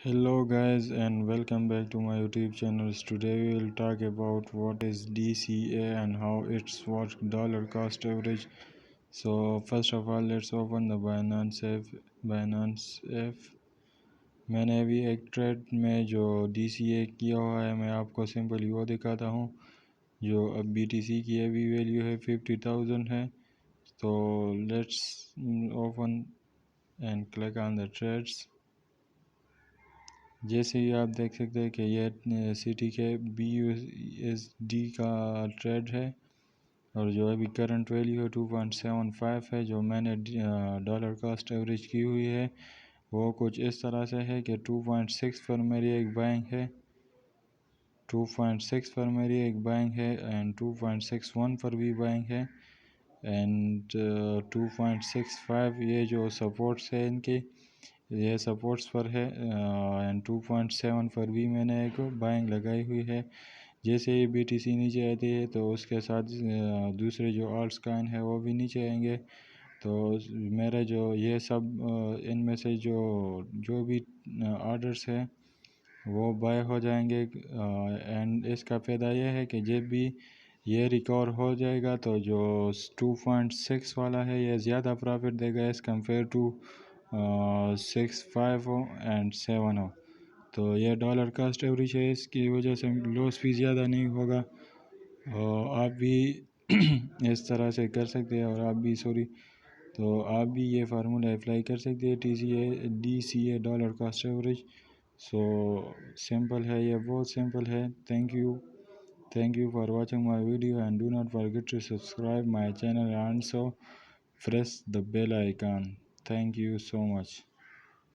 Hello guys and welcome back to my YouTube channel. Today we will talk about what is DCA and how it's works, dollar cost average. So first of all let's open the Binance app. मैंने अभी एक trade में जो DCA किया हुआ है मैं आपको सिंपली वो दिखाता हूँ। जो अब BTC की अभी वैल्यू है 50,000 है। तो let's open and click on the trades. जैसे ही आप देख सकते हैं कि ये सिटी के BUSD का ट्रेड है और जो अभी करंट वैल्यू है 2.75 है। जो मैंने डॉलर कॉस्ट एवरेज की हुई है वो कुछ इस तरह से है कि 2.6 पर मेरी एक बाइंग है, 2.6 पर मेरी एक बाइंग है एंड 2.61 पर भी बाइंग है एंड 2.65 ये जो सपोर्ट्स है इनके ये सपोर्ट्स पर है एंड 2.7 पर भी मैंने एक बाइंग लगाई हुई है। जैसे ही BTC नीचे आती है तो उसके साथ दूसरे जो आल्ट्स कॉइन है वो भी नीचे आएंगे। तो मेरा जो ये सब इनमें से जो भी ऑर्डर्स है वो बाय हो जाएंगे एंड इसका फ़ायदा ये है कि जब भी ये रिकवर हो जाएगा तो जो 2.6 वाला है ये ज़्यादा प्रॉफिट देगा एज़ कम्पेयर टू 6, 5 हो एंड 7 हो। तो ये डॉलर कास्ट एवरेज है, इसकी वजह से लॉस भी ज़्यादा नहीं होगा और आप भी इस तरह से कर सकते हैं और तो आप भी ये फार्मूला अप्लाई कर सकते हैं DCA dollar cost average. So simple है, ये बहुत सिंपल है। Thank you for watching my video and do not forget to subscribe my channel and also press the bell icon. Thank you so much.